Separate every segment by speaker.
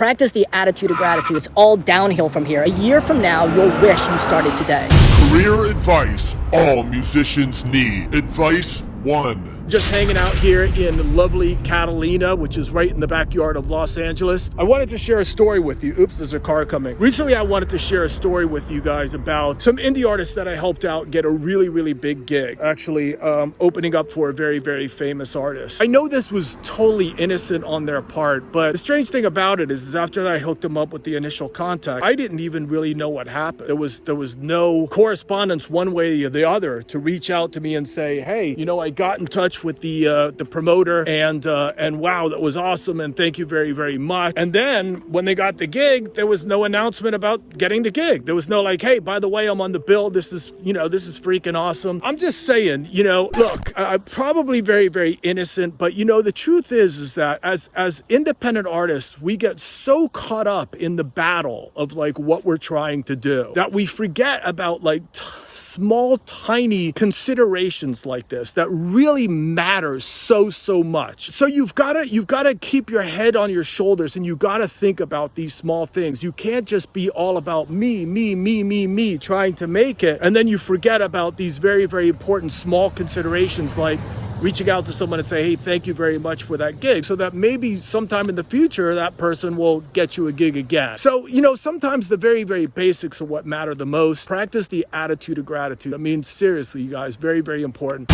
Speaker 1: Practice the attitude of gratitude. It's all downhill from here. A year from now, you'll wish you started today.
Speaker 2: Career advice all musicians need. Advice 1.
Speaker 3: Just hanging out here in lovely Catalina, which is right in the backyard of Los Angeles. I wanted to share a story with you. Oops, there's a car coming. Recently, I wanted to share a story with you guys about some indie artists that I helped out get a really, really big gig. Actually, opening up for a very, very famous artist. I know this was totally innocent on their part, but the strange thing about it is after I hooked them up with the initial contact, I didn't even really know what happened. There was no correspondence one way or the other to reach out to me and say, hey, I got in touch with the promoter and wow, that was awesome and thank you very, very much. And then when they got the gig, there was no announcement about getting the gig. There was no like, hey, by the way, I'm on the bill. This is freaking awesome. I'm just saying, look, I'm probably very, very innocent, but the truth is that as independent artists, we get so caught up in the battle of like what we're trying to do that we forget about like small, tiny considerations like this that really matters so much. So you've got to keep your head on your shoulders and you've got to think about these small things. You can't just be all about me, trying to make it. And then you forget about these very, very important small considerations like reaching out to someone and say, hey, thank you very much for that gig, so that maybe sometime in the future, that person will get you a gig again. So, sometimes the very, very basics are what matter the most. Practice the attitude of gratitude. I mean, seriously, you guys, very, very important.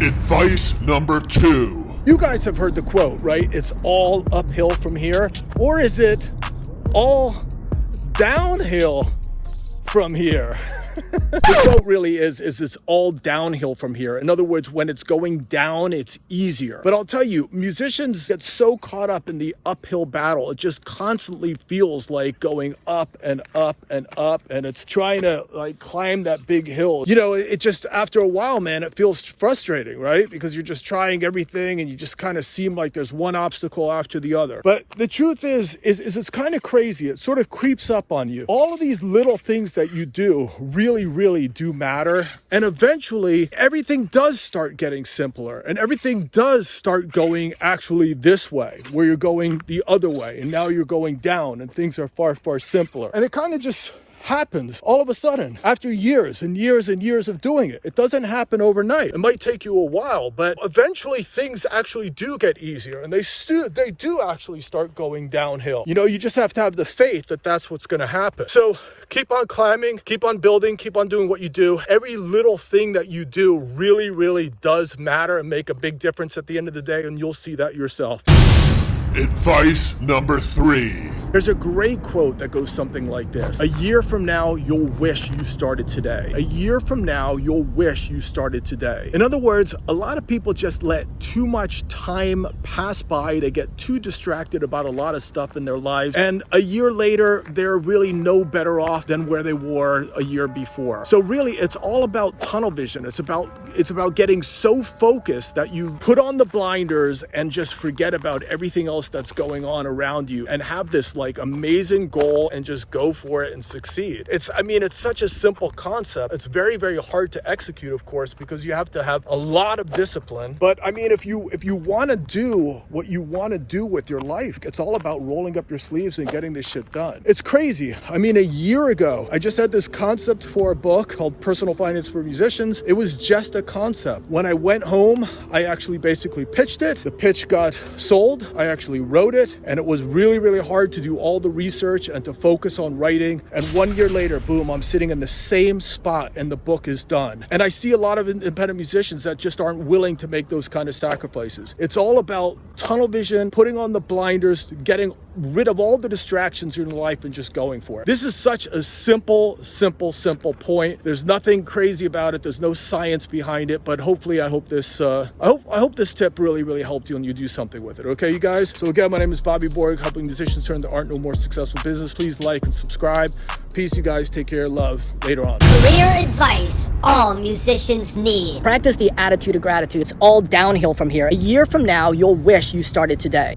Speaker 2: Advice number 2.
Speaker 3: You guys have heard the quote, right? It's all uphill from here. Or is it all downhill from here? The quote really is it's all downhill from here. In other words, when it's going down, it's easier. But I'll tell you, musicians get so caught up in the uphill battle. It just constantly feels like going up and up and up, and it's trying to like climb that big hill. It just, after a while, man, it feels frustrating, right? Because you're just trying everything and you just kind of seem like there's one obstacle after the other. But the truth is it's kind of crazy. It sort of creeps up on you. All of these little things that you do really do matter. And eventually everything does start getting simpler and everything does start going actually this way, where you're going the other way. And now you're going down and things are far simpler. And it kind of just happens all of a sudden after years and years and years of doing it. It doesn't happen overnight. It might take you a while, but eventually things actually do get easier and they do actually start going downhill. You just have to have the faith that that's what's going to happen. So keep on climbing, keep on building, keep on doing what you do. Every little thing that you do really does matter and make a big difference at the end of the day, and you'll see that yourself.
Speaker 2: Advice number 3.
Speaker 3: There's a great quote that goes something like this. A year from now, you'll wish you started today. A year from now, you'll wish you started today. In other words, a lot of people just let too much time pass by. They get too distracted about a lot of stuff in their lives. And a year later, they're really no better off than where they were a year before. So really, it's all about tunnel vision. It's about getting so focused that you put on the blinders and just forget about everything else that's going on around you and have this like amazing goal and just go for it and succeed. It's such a simple concept. It's very, very hard to execute, of course, because you have to have a lot of discipline. But if you want to do what you want to do with your life, it's all about rolling up your sleeves and getting this shit done. It's crazy. A year ago, I just had this concept for a book called Personal Finance for Musicians. It was just a concept. When I went home, I actually basically pitched it. The pitch got sold. I actually wrote it, and it was really, really hard to do all the research and to focus on writing. And 1 year later, boom, I'm sitting in the same spot and the book is done. And I see a lot of independent musicians that just aren't willing to make those kind of sacrifices. It's all about tunnel vision, putting on the blinders, getting rid of all the distractions in your life and just going for it. This is such a simple point. There's nothing crazy about it. There's no science behind it, but hopefully I hope this tip really helped you and you do something with it. Okay, you guys? So again, my name is Bobby Borg, helping musicians turn the art into a more successful business. Please like and subscribe. Peace, you guys. Take care. Love. Later on.
Speaker 1: Career advice all musicians need. Practice the attitude of gratitude. It's all downhill from here. A year from now, you'll wish you started today.